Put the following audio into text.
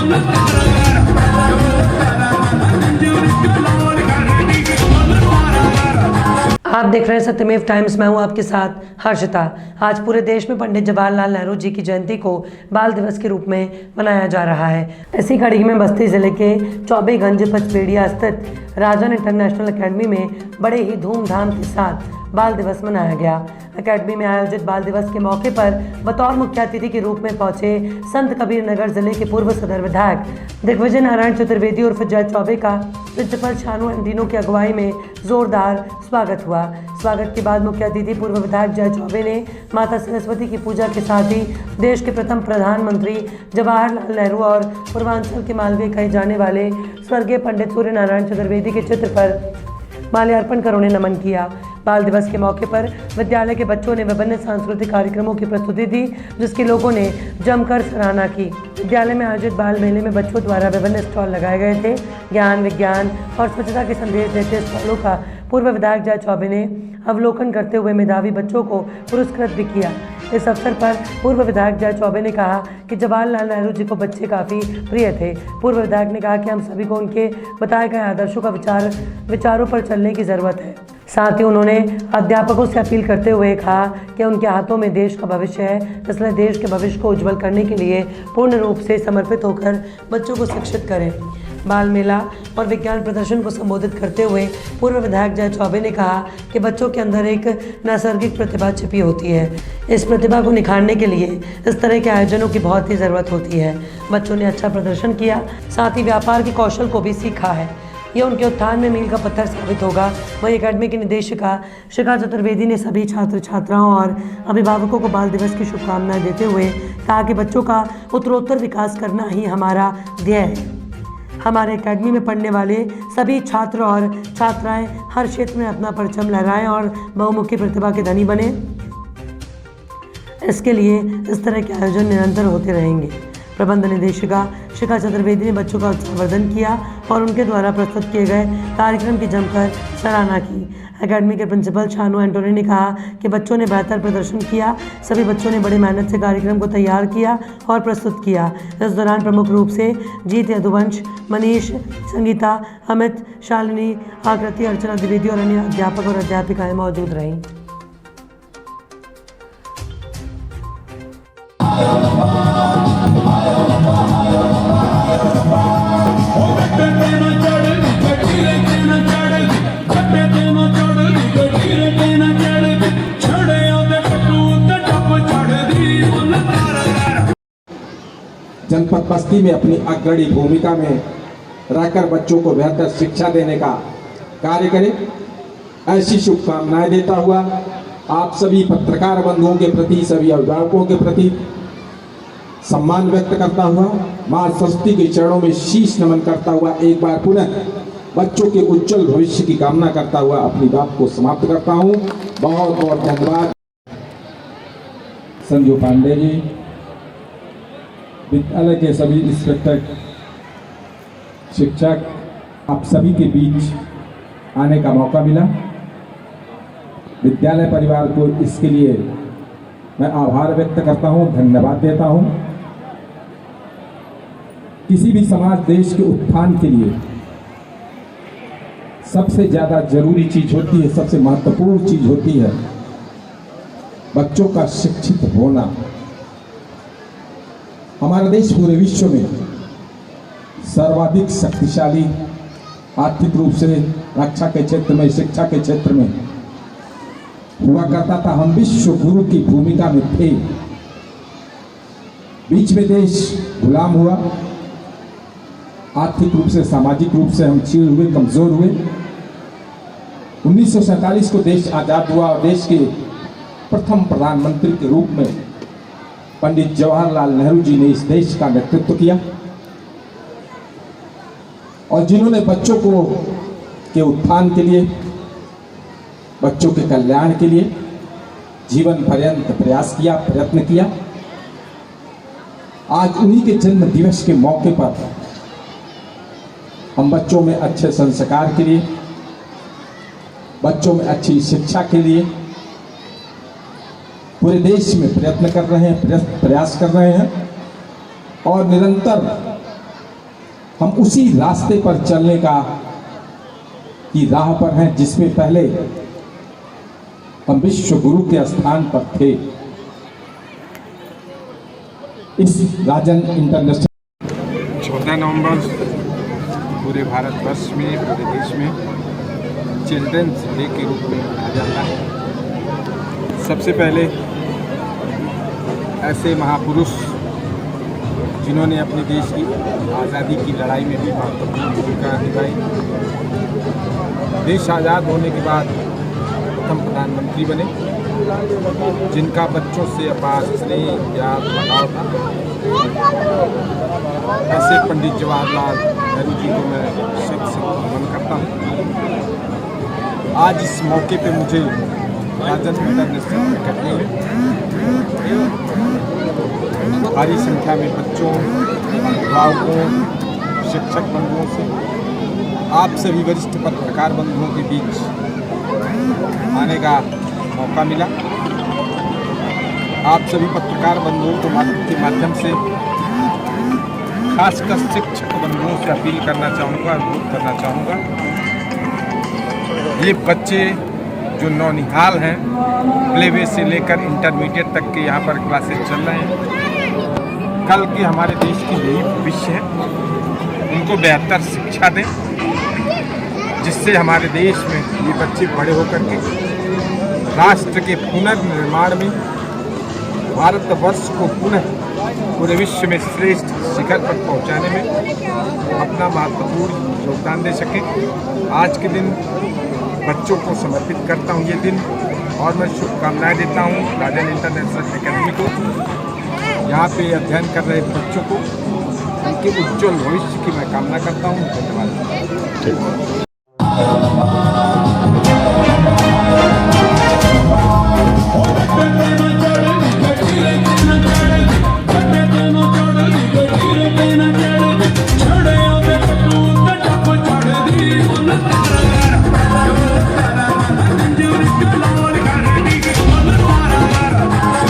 आप देख रहे हैं सत्यमेव टाइम्स। मैं हूं आपके साथ हर्षिता। आज पूरे देश में पंडित जवाहरलाल नेहरू जी की जयंती को बाल दिवस के रूप में मनाया जा रहा है। इसी कड़ी में बस्ती जिले के चौबेगंज पचपेड़िया स्थित राजन इंटरनेशनल एकेडमी में बड़े ही धूमधाम के साथ बाल दिवस मनाया गया। एकेडमी में आयोजित बाल दिवस के मौके पर बतौर मुख्य अतिथि के रूप में पहुंचे संत कबीर नगर जिले के पूर्व सदर विधायक दिग्विजय नारायण चतुर्वेदी उर्फ जय चौबे का प्रिंसिपल शानू एंडिनो की अगुवाई में जोरदार स्वागत हुआ। स्वागत के बाद मुख्य अतिथि पूर्व विधायक जय चौबे ने माता सरस्वती की पूजा के साथ ही देश के प्रथम प्रधानमंत्री जवाहरलाल नेहरू और पूर्वांचल के मालवीय कहे जाने वाले स्वर्गीय पंडित सूर्य नारायण चतुर्वेदी के चित्र पर माल्यार्पण कर उन्हें नमन किया। बाल दिवस के मौके पर विद्यालय के बच्चों ने विभिन्न सांस्कृतिक कार्यक्रमों की प्रस्तुति दी, जिसके लोगों ने जमकर सराहना की। विद्यालय में आयोजित बाल मेले में बच्चों द्वारा विभिन्न स्टॉल लगाए गए थे। ज्ञान, विज्ञान और स्वच्छता के संदेश देते स्टॉलों का पूर्व विधायक जय चौबे ने अवलोकन करते हुए मेधावी बच्चों को पुरस्कृत भी किया। इस अवसर पर पूर्व विधायक जय चौबे ने कहा कि जवाहरलाल नेहरू जी को बच्चे काफ़ी प्रिय थे। पूर्व विधायक ने कहा कि हम सभी को उनके बताए गए आदर्शों का विचारों पर चलने की ज़रूरत है। साथ ही उन्होंने अध्यापकों से अपील करते हुए कहा कि उनके हाथों में देश का भविष्य है, इसलिए देश के भविष्य को उज्जवल करने के लिए पूर्ण रूप से समर्पित होकर बच्चों को शिक्षित करें। बाल मेला और विज्ञान प्रदर्शन को संबोधित करते हुए पूर्व विधायक जय चौबे ने कहा कि बच्चों के अंदर एक नैसर्गिक प्रतिभा छिपी होती है। इस प्रतिभा को निखारने के लिए इस तरह के आयोजनों की बहुत ही ज़रूरत होती है। बच्चों ने अच्छा प्रदर्शन किया, साथ ही व्यापार के कौशल को भी सीखा है। ये उनके उत्थान में मील का पत्थर साबित होगा। वहीं एकेडमी की निदेशिका शिखा चतुर्वेदी ने सभी छात्र छात्राओं और अभिभावकों को बाल दिवस की शुभकामनाएं देते हुए कहा कि बच्चों का उत्तरोत्तर विकास करना ही हमारा ध्येय है। हमारे एकेडमी में पढ़ने वाले सभी छात्र और छात्राएं हर क्षेत्र में अपना परचम लहराएं और बहुमुखी प्रतिभा के धनी बने। इसके लिए इस तरह के आयोजन निरंतर होते रहेंगे। प्रबंध निदेशिका शिखा चतुर्वेदी ने बच्चों का उत्साहवर्धन किया और उनके द्वारा प्रस्तुत किए गए कार्यक्रम की जमकर सराहना की। एकेडमी के प्रिंसिपल शानू एंटोनी ने कहा कि बच्चों ने बेहतर प्रदर्शन किया। सभी बच्चों ने बड़ी मेहनत से कार्यक्रम को तैयार किया और प्रस्तुत किया। इस दौरान प्रमुख रूप से जीत यदुवंश, मनीष, संगीता, अमित, शालिनी, आकृति, अर्चना द्विवेदी और अन्य अध्यापक और अध्यापिकाएं मौजूद रहीं। जनपद बस्ती में अपनी अग्रणी भूमिका में रहकर बच्चों को बेहतर शिक्षा देने का कार्य करें, ऐसी शुभकामनाएं देता हुआ आप सभी पत्रकार बंधुओं के प्रति, सभी अभिभावकों के प्रति सम्मान व्यक्त करता हुआ, मां सरस्वती के चरणों में शीश नमन करता हुआ एक बार पुनः बच्चों के उज्जवल भविष्य की कामना करता हुआ अपनी बात को समाप्त करता हूं। बहुत बहुत धन्यवाद। संजू पांडे जी, विद्यालय के सभी इंस्पेक्टर, शिक्षक, आप सभी के बीच आने का मौका मिला। विद्यालय परिवार को इसके लिए मैं आभार व्यक्त करता हूं, धन्यवाद देता हूं। किसी भी समाज, देश के उत्थान के लिए सबसे ज्यादा जरूरी चीज होती है, सबसे महत्वपूर्ण चीज होती है बच्चों का शिक्षित होना। हमारा देश पूरे विश्व में सर्वाधिक शक्तिशाली, आर्थिक रूप से, रक्षा के क्षेत्र में, शिक्षा के क्षेत्र में हुआ करता था। हम विश्व गुरु की भूमिका में थे। बीच में देश गुलाम हुआ, आर्थिक रूप से, सामाजिक रूप से हम चीर हुए, कमजोर हुए। 1947 को देश आजाद हुआ और देश के प्रथम प्रधानमंत्री के रूप में पंडित जवाहरलाल नेहरू जी ने इस देश का नेतृत्व किया और जिन्होंने बच्चों को के उत्थान के लिए, बच्चों के कल्याण के लिए जीवन पर्यंत प्रयास किया, प्रयत्न किया। आज उन्हीं के जन्म दिवस के मौके पर हम बच्चों में अच्छे संस्कार के लिए, बच्चों में अच्छी शिक्षा के लिए पूरे देश में प्रयत्न कर रहे हैं, प्रयास कर रहे हैं और निरंतर हम उसी रास्ते पर चलने की राह पर हैं जिसमें पहले हम विश्व गुरु के स्थान पर थे। इस राजन इंटरनेशनल 14 नवंबर पूरे भारतवर्ष में, पूरे देश में चिल्ड्रंस डे के रूप में मनाया जाता है। सबसे पहले ऐसे महापुरुष जिन्होंने अपने देश की आज़ादी की लड़ाई में भी महत्वपूर्ण भूमिका निभाई, देश आज़ाद होने के बाद प्रथम प्रधानमंत्री बने, जिनका बच्चों से अपार स्नेह प्यार लगाव था, ऐसे पंडित जवाहरलाल नेहरू जी को मैं शत नमन करता हूँ। आज इस मौके पे मुझे राजन इंटरनेशनल अकेडमी में भारी संख्या में बच्चों, अभिभावकों, शिक्षक बंधुओं से, आप सभी वरिष्ठ पत्रकार बंधुओं के बीच आने का मौका मिला। आप सभी पत्रकार बंधुओं के माध्यम से खासकर शिक्षक बंधुओं से अपील करना चाहूँगा, अनुरोध करना चाहूँगा, ये बच्चे जो नौनिहाल हैं, प्लेवे से लेकर इंटरमीडिएट तक के यहाँ पर क्लासेस चल रहे हैं, कल के हमारे देश की यही भविष्य है। उनको बेहतर शिक्षा दें, जिससे हमारे देश में ये बच्चे बड़े होकर के राष्ट्र के पुनर्निर्माण में, भारतवर्ष को पुनः पूरे विश्व में श्रेष्ठ शिखर पर पहुंचाने में अपना महत्वपूर्ण योगदान दे सकें। आज के दिन बच्चों को समर्पित करता हूं ये दिन, और मैं शुभकामनाएं देता हूं राजन इंटरनेशनल अकेडमी को। यहाँ पे अध्ययन कर रहे बच्चों को उनके उज्जवल भविष्य की मैं कामना करता हूँ। धन्यवाद।